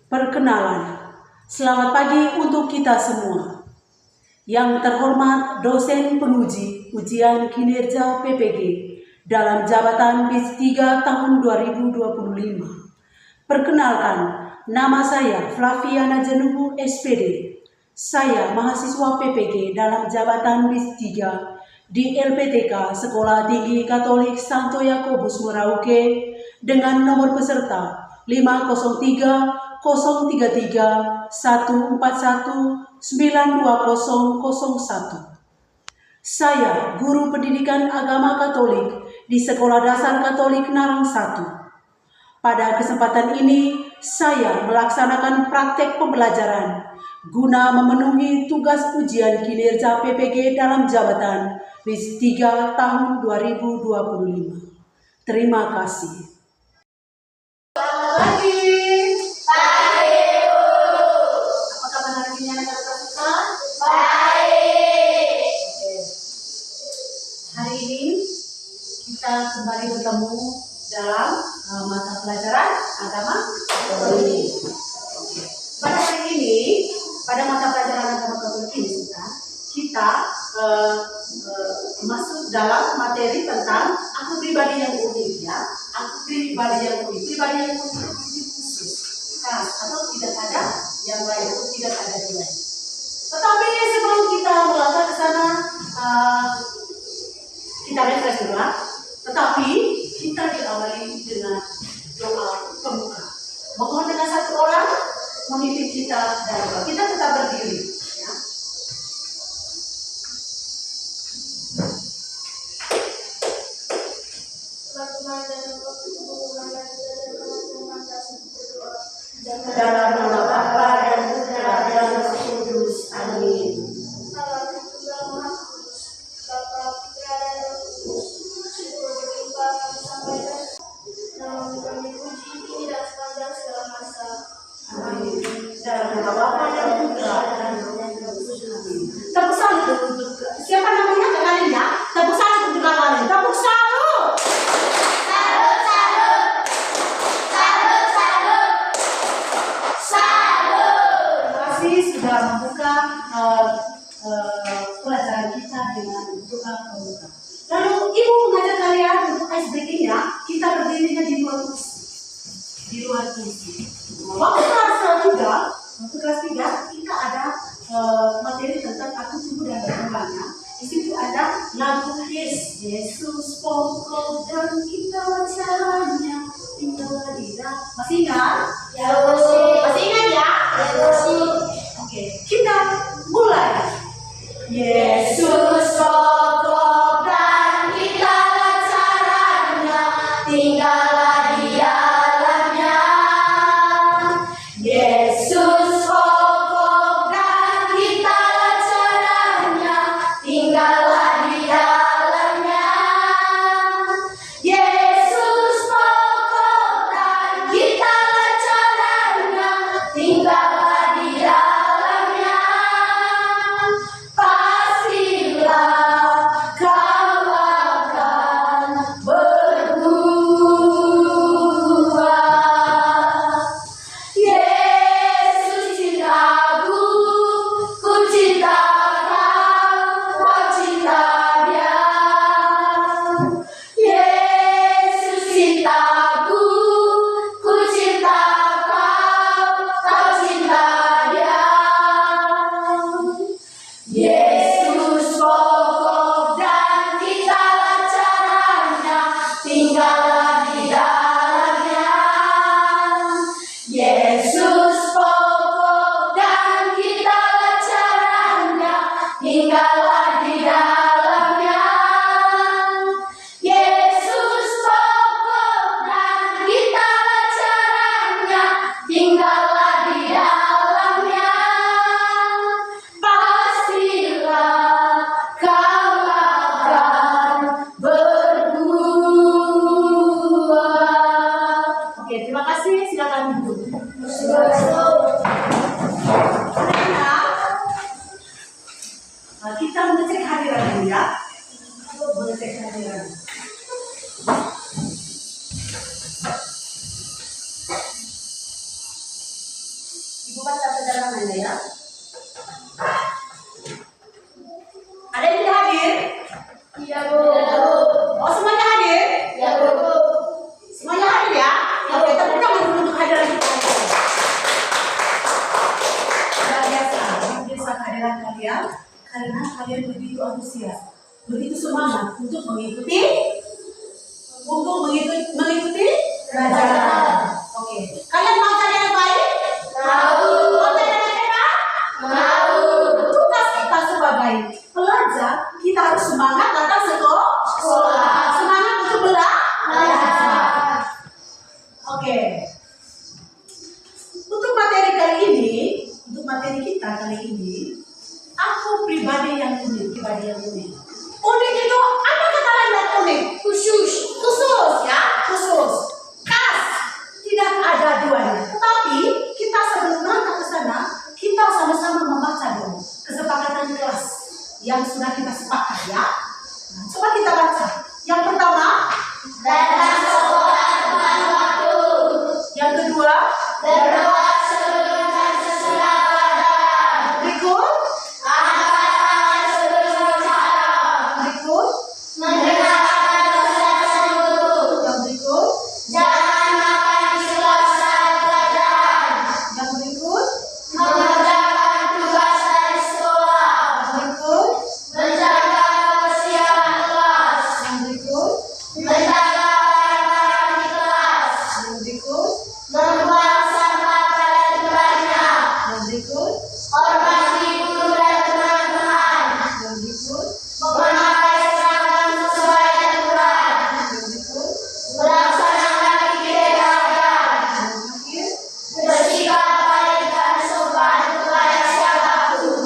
Perkenalan, selamat pagi untuk kita semua. Yang terhormat dosen penguji ujian kinerja PPG dalam jabatan BIS 3 tahun 2025. Perkenalkan, nama saya Flaviana Jenuhu SPD. Saya mahasiswa PPG dalam jabatan BIS 3 di LPTK Sekolah Tinggi Katolik Santo Yakobus Merauke dengan nomor peserta 503 033 141 92001. Saya guru pendidikan agama Katolik di Sekolah Dasar Katolik Narang 1. Pada kesempatan ini, saya melaksanakan praktek pembelajaran guna memenuhi tugas ujian kinerja PPG dalam jabatan BIS 3 tahun 2025. Terima kasih. Selamat pagi. Pagi, Bu. Apa kabar hari ini anak-anak pasukan? Baik. Oke. Hari ini kita kembali bertemu dalam mata pelajaran agama Katolik. Pada hari ini, pada mata pelajaran agama Katolik ini kita masuk dalam materi tentang aku pribadi yang unik, ya. Aku pribadi yang unik. Pribadi yang unik itu khusus, khas, atau tidak ada yang lain, atau tidak ada yang lain. Tetapi sebelum kita melangkah ke sana, kita refresh dulu. Tetapi kita diawali dengan doa pembuka. Mohon dengan satu orang memimpin kita dan kita tetap berdiri. Ya. Dalam nama Bapa dan Putra dan Roh Kudus. Amin. Dalam nama Bapa dan Putra dan Roh Kudus. Tepuk salut untuk siapa namanya kalian, ya? Tepuk salut untuk kalian. Tepuk salut. Salut, salut. Salut, salut. Salut. Terima kasih sudah membuka pelajaran kita dengan doa pembuka. Lalu Ibu mengajak kalian untuk ice breaking-nya, kita berdirinya di luar kursi. Di luar kursi. Waktu kelas 3 kita ada materi tentang aku tunggu dan berkembangnya. Di situ ada lagu Yesus pokok dan kita caranya tinggal di dalam. Masih ingat? Ya, masih ingat ya? Oke, kita mulai. Yesus pokok dan kita caranya tinggallah di dalamnya. Yesus pokok dan kita caranya tinggallah di dalamnya. Yesus pokok dan kita caranya tinggallah di dalamnya. Pastilah kau akan berbuah. Yesus cintaku, ku cinta kau cinta dia. Yesus cintaku, ku cinta kau cinta dia. Yesus pokok dan kita caranya tinggallah di dalamnya. Yesus pokok dan kita caranya tinggallah di dalamnya. Yesus pokok dan kita caranya tinggallah di dalamnya. Pastilah kau akan berbuah. Oke, terima kasih. Silakan duduk. Kita mengecek hadiran dulu, ya. Mengecek hadiran. Ibu baca sederhananya ya. Ada yang tidak hadir? Iya, Bu. Oh, semuanya hadir? Iya, Bu. Semuanya hadir ya? Oke, tepuk tangan dulu untuk hadiran kita. Luar biasa kehadiran kalian karena kalian begitu antusias, begitu semangat untuk mengikuti pelajaran. Oke, kalian mau cari yang baik? Mau cari yang hebat? Tugas kita sebagai pelajar, kita harus semangat datang sekolah. Semangat untuk belajar. Oke. Untuk materi kita kali ini, aku pribadi yang unik. Unik itu apa kata lain unik? Khusus ya, khusus. Khas, tidak ada duanya. Tetapi kita sebelum berangkat ke sana, kita sama-sama membaca dulu kesepakatan kelas yang sudah kita sepakat ya. Nah, coba kita baca. Yang pertama, Datang sekolah tepat waktu. yang kedua, Berdoa sebelum dan sesudah pelajaran. berikut, Angkat tangan sebelum bicara. berikut, Mendengarkan dosen sungguh. yang berikut, Jangan makan di sekolah saat pelajaran. yang berikut, Mengerjakan tugas dari sekolah. yang berikut, Menjaga kebersihan kelas. yang berikut, Menjaga barang-barang di kelas. yang berikut, Membuang sampah pada tempatnya. yang berikut, Hormati guru dan teman-teman. yang berikut, Memakai seragam sesuai aturan. yang berikut, Melaksanakan ide belajar. yang terakhir. Bersikap baik dan sopan kepada siapapun.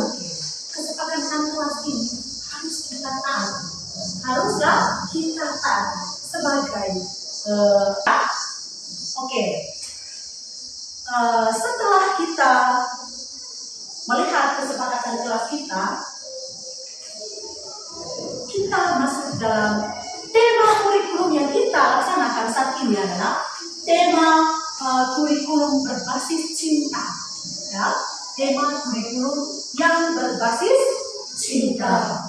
Kesepakatan kelas ini harus kita tahu. Haruslah kita tahu sebagai oke. Setelah kita melihat kesepakatan kelas kita masuk dalam tema kurikulum yang kita laksanakan saat ini adalah tema kurikulum berbasis cinta. Ya, tema kurikulum yang berbasis cinta.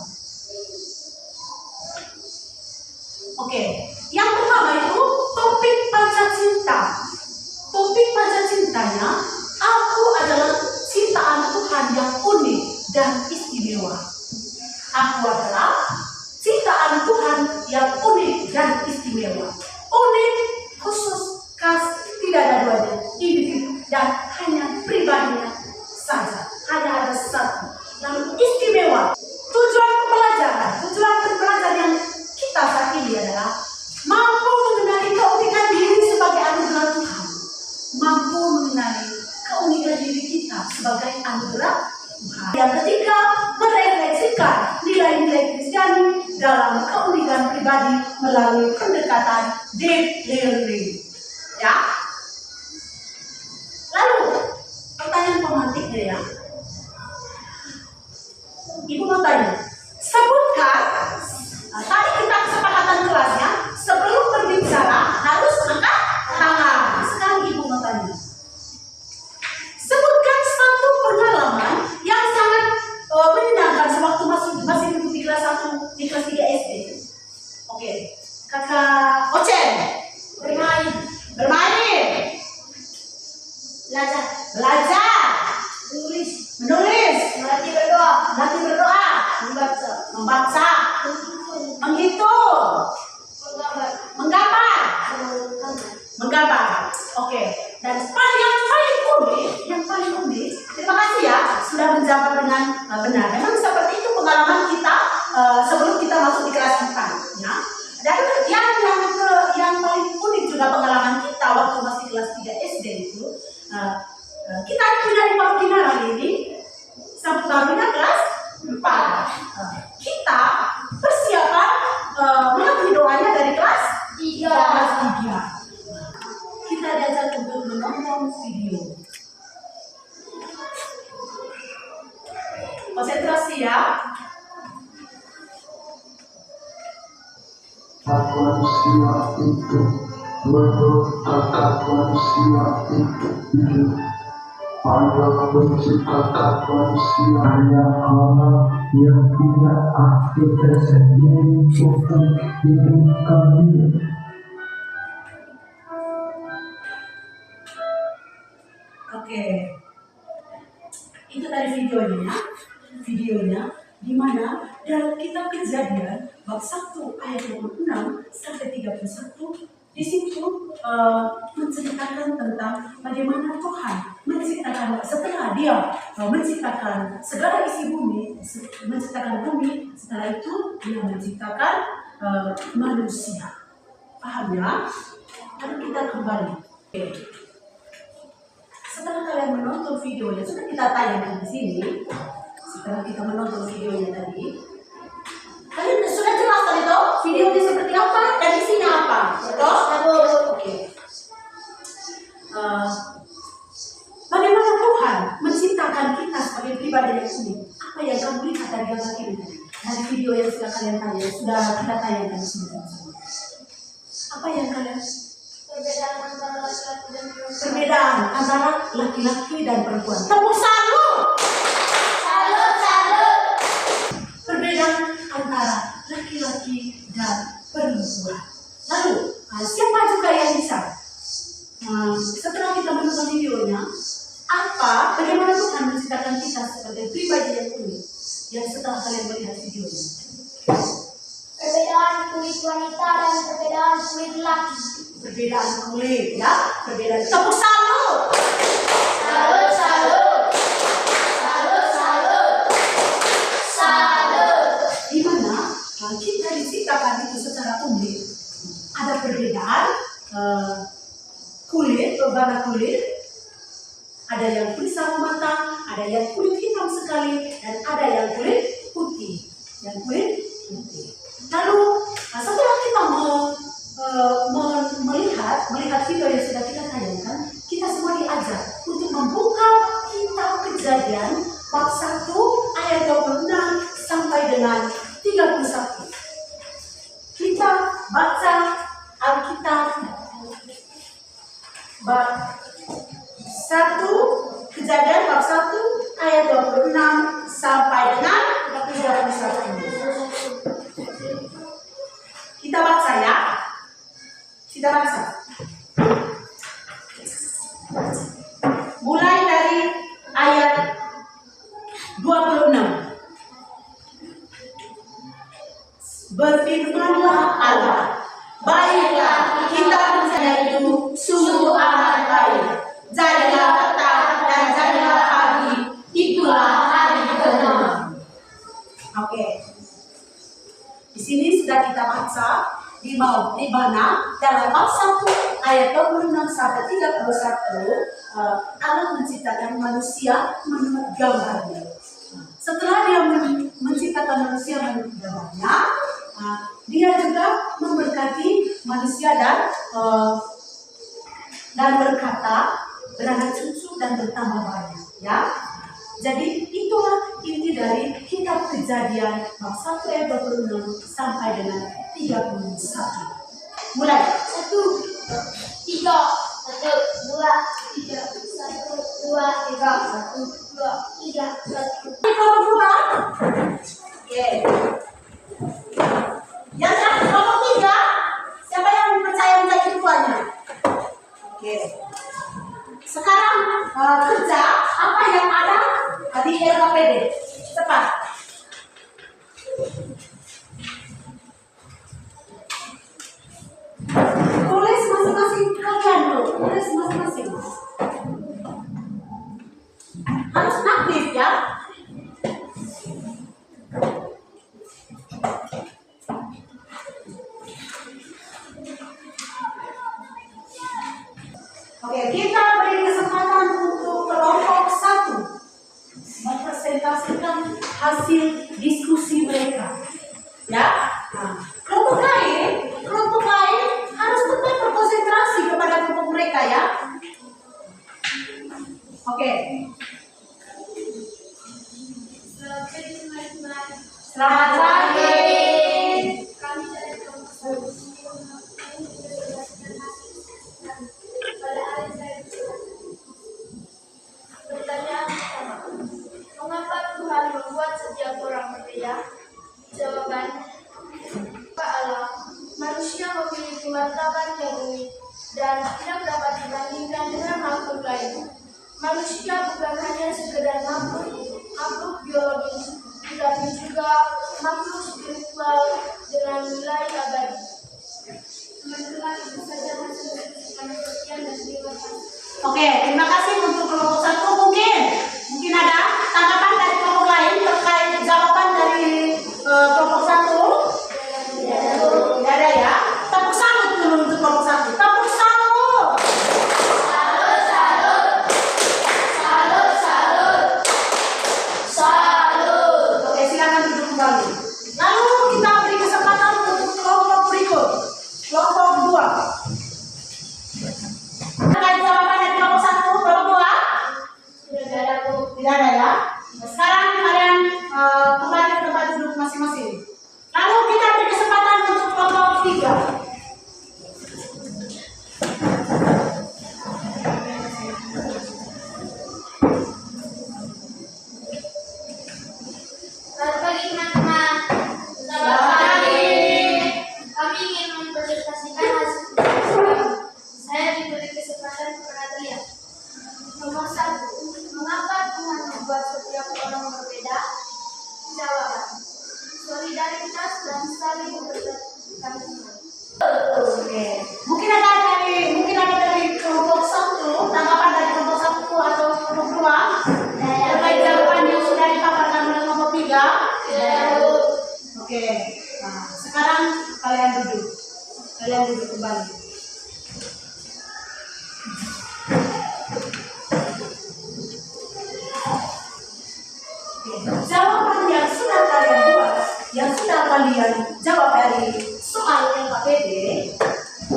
Oke, yang pertama itu topik panca cinta. Topik panca cintanya, aku adalah ciptaan Tuhan yang unik dan istimewa. Aku adalah ciptaan Tuhan yang unik dan istimewa. Unik, khusus, khas, tidak ada duanya, individu dan hanya pribadinya saja. Hanya ada satu. Lalu istimewa. Tujuan pembelajaran yang kita saat ini adalah mampu mengenali keunikan diri sebagai anugerah Tuhan. Mampu mengenali keunikan diri kita sebagai anugerah Tuhan. Yang ketiga, merefleksikan nilai-nilai Kristiani dalam keunikan pribadi melalui pendekatan deep learning. Ya. Lalu, pertanyaan pemantiknya ya. Ibu mau tanya, sebutkan, tadi kita kesepakatan kelasnya, sebelum berbicara harus angkat tangan. Sekarang ibu mau tanya, sebutkan satu pengalaman yang sangat menyenangkan sewaktu masih duduk di kelas 1, di kelas 3 SD. Oke, kakak Ocen. Bermain. Belajar. Menulis. Melatih berdoa. Membaca. Menghitung. Menggambar. Oke. Dan yang paling unik, terima kasih ya sudah menjawab dengan benar. Memang seperti itu pengalaman kita sebelum kita masuk di kelas 4, ya. Dan yang paling unik juga pengalaman kita waktu masih kelas 3 SD itu, kita punya di Paku Kinarang ini, sambut barunya kelas 4. Kita persiapan melatih doanya dari kelas 3. Kita diajak untuk menonton video. Konsentrasi ya. Manusia itu menurut kata manusia itu hidup Allah menciptakan manusia hanya Allah yang punya arti tersendiri untuk hidup kami. Oke, itu tadi videonya di mana dalam kitab Kejadian bab 1 ayat 26 sampai 31 di situ menceritakan tentang bagaimana Tuhan menciptakan setelah Dia menciptakan segala isi bumi, menciptakan bumi, setelah itu Dia menciptakan manusia. Paham ya? Lalu kita kembali. Oke. Setelah kalian menonton videonya, sudah kita tayangkan di sini. Setelah kita menonton videonya tadi, kalian sudah jelas tadi toh videonya seperti apa dan isinya apa, betul? Oke. Bagaimana Tuhan menciptakan kita sebagai pribadi yang unik? Apa yang kamu lihat dari gambar ini? Dari video yang sudah kalian tayang, sudah kita tayangkan di sini. Apa yang kalian? Perbedaan antara laki-laki dan perempuan. Tepuk salut. Perbedaan antara laki-laki dan perempuan. Lalu, siapa juga yang bisa? Setelah kita menonton videonya, bagaimana Tuhan menciptakan kita sebagai pribadi yang unik? Yang setelah kalian melihat videonya. Perbedaan kulit wanita dan perbedaan kulit laki. Perbedaan kulit, ya. Perbedaan. Tepuk salut. Di mana kita diciptakan itu secara unik. Ada perbedaan kulit, warna kulit. Ada yang kulit sawo matang, ada yang kulit hitam sekali, dan ada yang kulit putih. Lalu setelah kita melihat video yang sudah kita tayangkan, kita semua diajar untuk membuka kitab Kejadian bab 1 ayat 26 sampai dengan 31. Kita baca Alkitab bab 1, Kejadian bab 1 ayat 26 sampai dengan 31. Kita baca ya. Kita baca. Mulai dari ayat 26. Berfirmanlah Allah, baiklah kita bersama itu sungguh amat baik. Jadilah petang dan jadilah pagi, itulah hari ke-6. Oke. Di sini sudah kita baca di mana dalam bab 1 ayat 26 sampai 31 Allah menciptakan manusia menurut gambarnya. Setelah Dia menciptakan manusia menurut gambarnya, Dia juga memberkati manusia dan berkata, beranak cucu dan bertambah banyak, ya. Jadi itulah inti dari kitab Kejadian bab 1 ayat 26 sampai dengan 31. Mulai. 1, 2, 3, 1, 2, 3, 1, 2, 3, 1. Kelompok dua. Oke. Yang terakhir kelompok 3. Siapa yang percaya menjadi ketuanya? Oke. Sekarang kerja apa yang ada di LKPD. Cepat. Tulis masing-masing kalian dulu. Tulis masing-masing. Harus aktif ya. Oke, kita beri kesempatan untuk kelompok 1 mempresentasikan hasil diskusi mereka. Ya, kelompok lain harus tetap berkonsentrasi kepada kelompok mereka ya. Oke. Selamat pagi. Kami dari kelompok 1 pada hari saya Manusia bukan hanya sekedar makhluk biologis, tetapi juga makhluk spiritual dengan nilai abadi. Teman-teman, itu saja hasil kami sekian dan terima kasih. Oke, terima kasih untuk kelompok 1. Mungkin ada tanggapan dari kelompok lain terkait jawaban dari kelompok 1? Tidak ada ya. Tepuk salut dulu untuk kelompok 1. Tepuk salut. Salut, salut. Salut, salut. Salut. Oke, silakan duduk kembali. Lalu kita beri kesempatan untuk kelompok berikut. Kelompok 2. Terkait jawaban dari kelompok 1, kelompok 2? Tidak ada, Bu. Tidak ada ya. Sekarang kalian kembali ke tempat duduk masing-masing. Lalu kita beri kesempatan untuk kelompok 3. Selamat pagi, teman-teman. Selamat pagi. Kami ingin mempresentasikan hasil kami. Saya diberi kesempatan kepada kalian. Nomor 1. Mengapa Tuhan membuat setiap orang berbeda? Jawaban. Solidaritas dan saling bekerjasama. Oke. Mungkin ada dari kelompok 1, tanggapan dari kelompok 1 atau kelompok 2 terkait jawaban yang sudah dipaparkan oleh kelompok 3. Oke. Nah, sekarang kalian duduk kembali. Jawaban yang sudah kalian buat, yang sudah kalian jawab dari soal LKPD,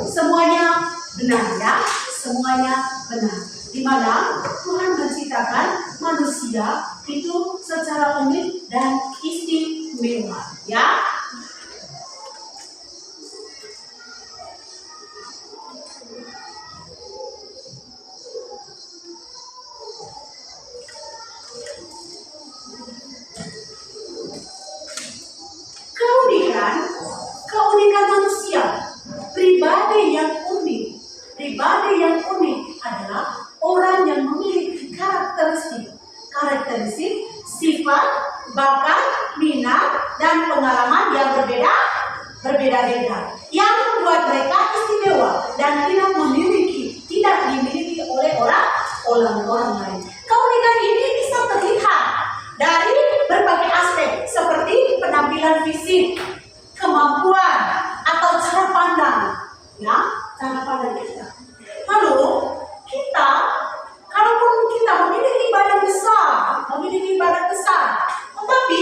semuanya benar ya, semuanya benar. Di mana Tuhan menciptakan manusia itu secara unik dan istimewa, ya. Keunikan manusia, pribadi yang unik adalah orang yang memiliki karakteristik, sifat, bakat, minat, dan pengalaman yang berbeda-beda, yang membuat mereka istimewa dan tidak dimiliki oleh orang lain. Keunikan ini bisa terlihat dari berbagai aspek seperti penampilan fisik, kemampuan atau cara pandang, ya, cara pandang kita. Lalu kalaupun kita memiliki badan besar, tetapi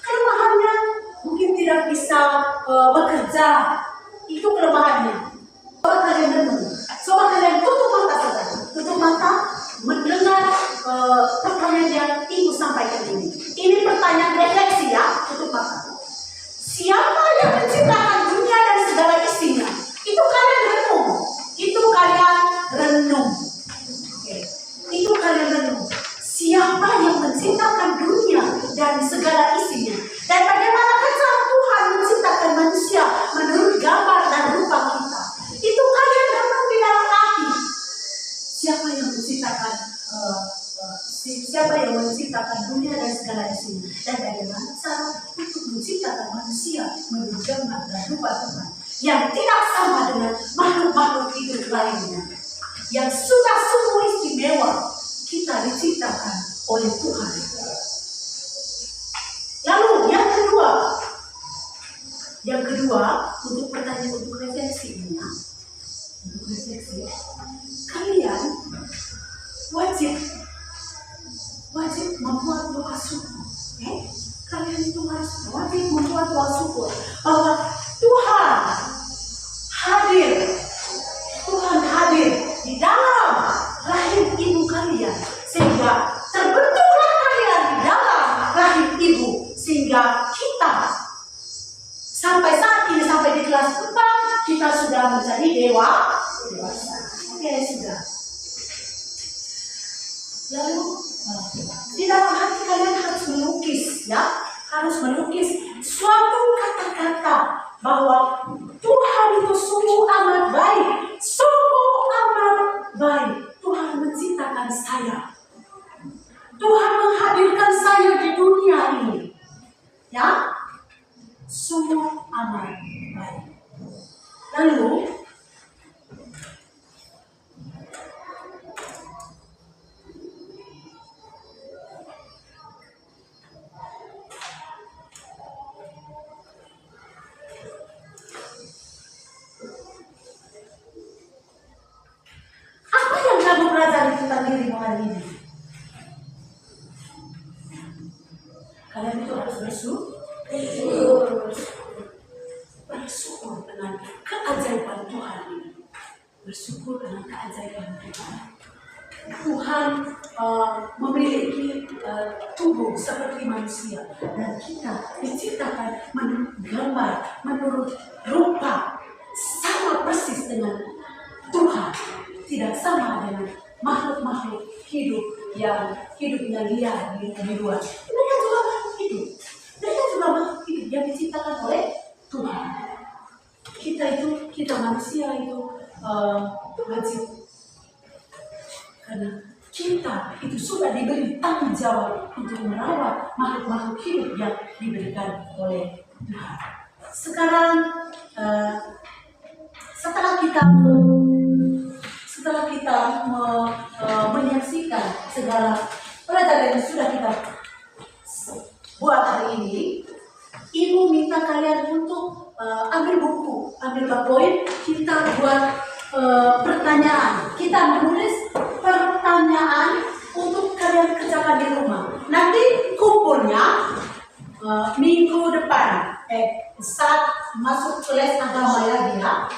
kelemahannya mungkin tidak bisa bekerja, itu kelemahannya. Coba kalian tutup mata, mendengar pertanyaan yang Ibu sampaikan ini. Ini pertanyaan refleksi ya, tutup mata. Siapa yang menciptakan dunia dan segala isinya? Itu kalian renung. Oke. Itu kalian renung. Siapa yang menciptakan dunia dan segala isinya? Dan bagaimana cara Tuhan menciptakan manusia menurut gambar dan rupa kita? Itu kalian renung di dalam hati. Siapa yang menciptakan dunia dan segala isinya? Dan bagaimana cara untuk menciptakan manusia menurut gambar dan rupa Tuhan yang tidak sama dengan makhluk-makhluk hidup lainnya, yang sudah sungguh istimewa, kita diciptakan oleh Tuhan. Lalu yang kedua untuk pertanyaan untuk refleksi ini ya. Kalian wajib membuat doa syukur. Kalian itu wajib membuat doa syukur bahwa Tuhan hadir di dalam rahim ibu kalian, sehingga terbentuklah kalian di dalam rahim ibu, sehingga kita sampai saat ini, sampai di kelas 4, kita sudah menjadi dewasa. Oke, sudah. Lalu di dalam hati kalian harus melukis suatu kata-kata bahwa Tuhan itu sungguh amat baik. Tuhan menciptakan saya Tuhan menghadirkan saya di dunia ini. Ya, sungguh amat baik. Lalu, apa yang kamu pelajari tentang dirimu hari ini? Kalian itu harus bersyukur dengan keajaiban Tuhan ini. Bersyukur dengan keajaiban Tuhan. Tuhan memiliki tubuh seperti manusia, dan kita diciptakan menurut gambar, menurut rupa, sama persis dengan Tuhan, tidak sama dengan makhluk-makhluk hidup yang hidupnya liar di luar. Mereka juga makhluk hidup. Mereka juga makhluk hidup yang diciptakan oleh Tuhan. Kita manusia itu wajib, karena kita itu sudah diberi tanggung jawab untuk merawat makhluk-makhluk hidup yang diberikan oleh Tuhan. Sekarang setelah kita menyaksikan segala pelajaran yang sudah kita buat hari ini, Ibu minta kalian untuk ambil buku, ambil poin, kita buat pertanyaan. Kita menulis pertanyaan untuk kalian kerjakan di rumah. Nanti kumpulnya minggu depan. Saat masuk kelas agama lagi ya.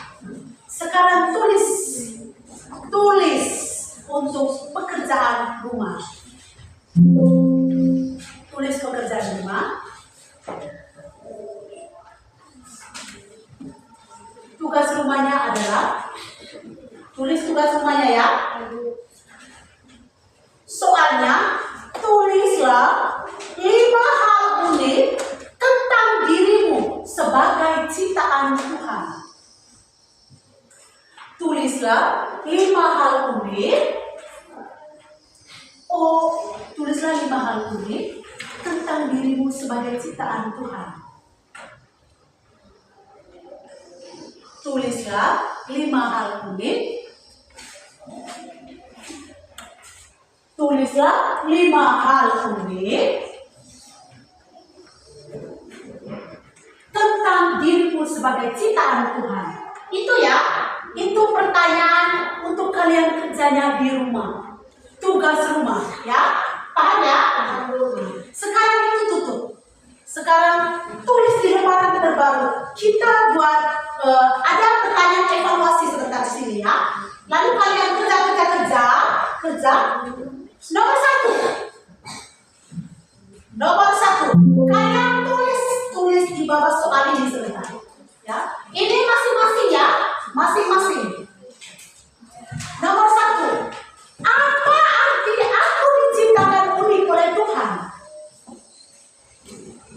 Sekarang tulis untuk pekerjaan rumah. Tulis pekerjaan rumah. Tugas rumahnya adalah, tulis tugas rumahnya ya. Soalnya, tulislah 5 hal unik tentang dirimu sebagai ciptaan Tuhan. Tulislah 5 hal unik. Tulislah 5 hal unik tentang dirimu sebagai ciptaan Tuhan. Tulislah 5 hal unik. Tulislah 5 hal unik tentang dirimu sebagai ciptaan Tuhan. Itu ya, itu pertanyaan untuk kalian kerjanya di rumah. Tugas rumah, ya. Paham ya? Sekarang itu tutup. Sekarang tulis di lembaran terbaru. Kita buat ada pertanyaan evaluasi sebentar di sini ya. Lalu kalian kerja. Nomor satu. Kalian tulis di bawah soal ini sebentar. Ya. Ini masing-masing ya, masing-masing. Nomor satu. Apa arti aku diciptakan unik oleh Tuhan?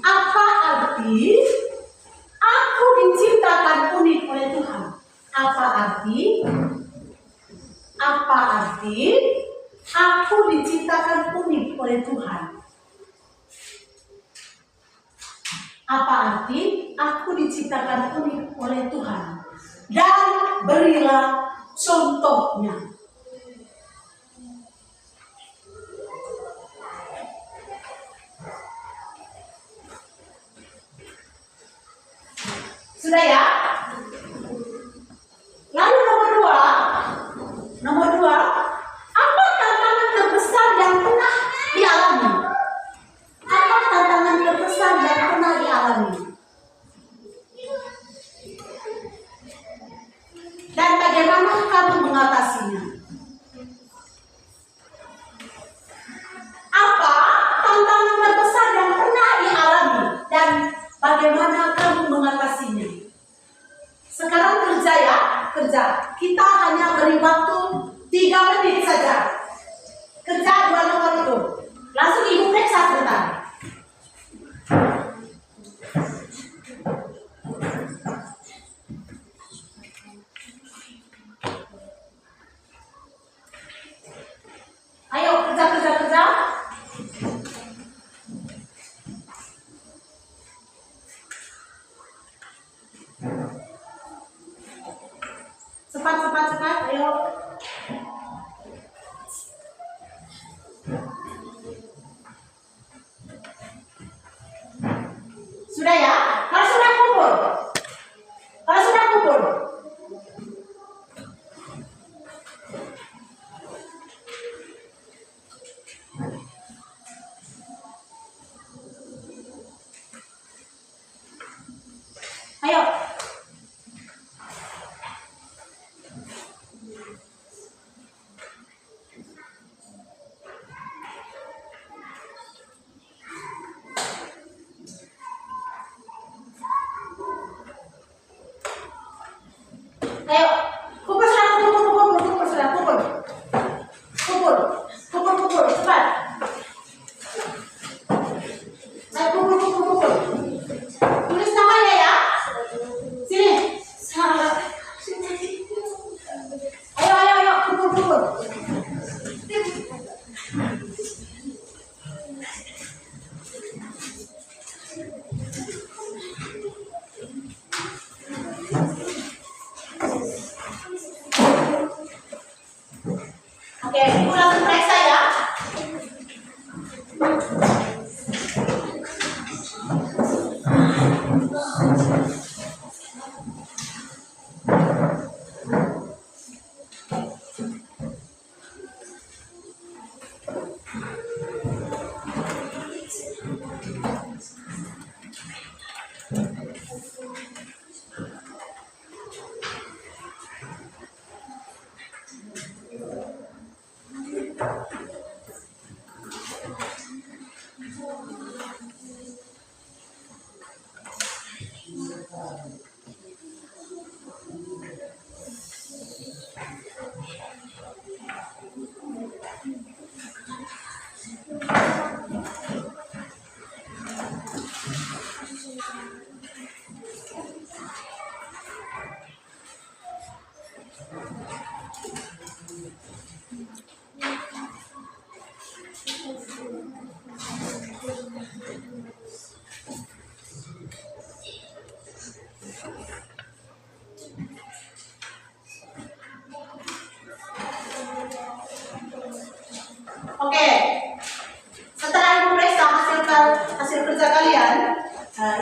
Apa arti aku diciptakan unik oleh Tuhan? Apa arti aku diciptakan unik oleh Tuhan? Apa arti aku diciptakan unik oleh Tuhan? Dan berilah contohnya. Sudah ya? Lalu nomor dua, apa tantangan terbesar yang pernah dialami? Apa tantangan terbesar yang pernah dialami? Dan bagaimana kamu mengatasinya? Sudah ya? Kalau sudah kumpul. Kalau sudah kumpul. Ayo. Ayo, kumpul sudah, kumpul sudah, kumpul, cepat. Ayo kumpul. Tulis namanya ya. Sini. Ayo, kumpul. Oke, ibu langsung periksa ya. Oke, setelah ibu periksa hasil kerja kalian,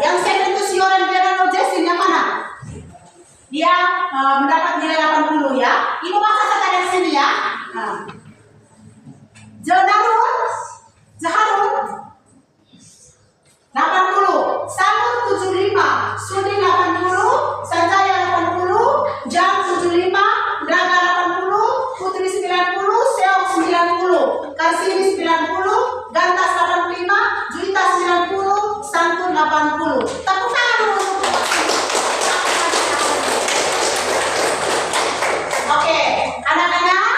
yang Seventus Yoran Verano Jessin yang mana? Dia mendapat nilai 80 ya. Ibu baca kata dari sini ya. Jaharun 80, Samun 75, Sudi 80, Sanjaya 80, Jam 75, Braga 80, Putri 90, Seok 90, Karsini 90, Gantas 85, Juita 90, Santun 80. Tepuk tangan dulu untuk Oke, anak-anak,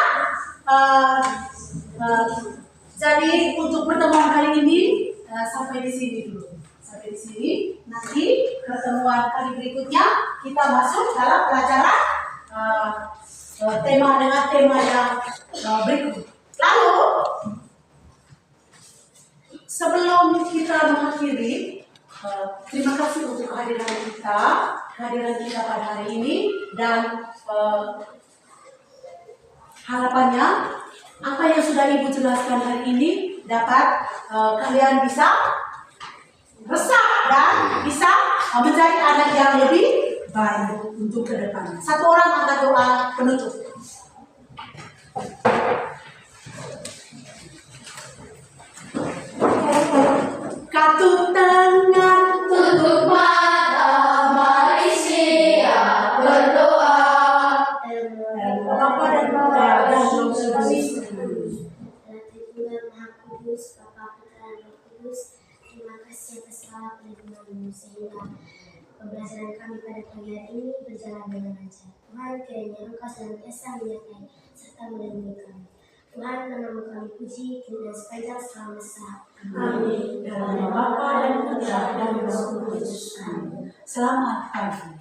jadi untuk pertemuan kali ini sampai di sini dulu. Sampai di sini. Nanti pertemuan kali berikutnya kita masuk dalam pelajaran tema yang berikut. Lalu sebelum kita mengakhiri, terima kasih untuk kehadiran kita pada hari ini dan harapannya apa yang sudah Ibu jelaskan hari ini dapat kalian bisa resah dan bisa menjadi anak yang lebih baik untuk ke depan. Satu orang angkat doa penutup. Katup tangan, tutup mata, mari siap berdoa. Bapa dan Putra dan Roh Kudus. Maha Kudus, Bapa, Putra, dan Roh Kudus. Terima kasih atas segala perlindungan-Mu sehingga pembelajaran kami pada pagi hari ini berjalan dengan lancar. Tuhan, kiranya Engkau senantiasa menyertai serta melindungi kami. Tuhan, nama-Mu kami puji kini dan sepanjang selama-masa. Amin. Dalam nama Bapa dan Putra dan Roh Kudus. Amin. Selamat pagi.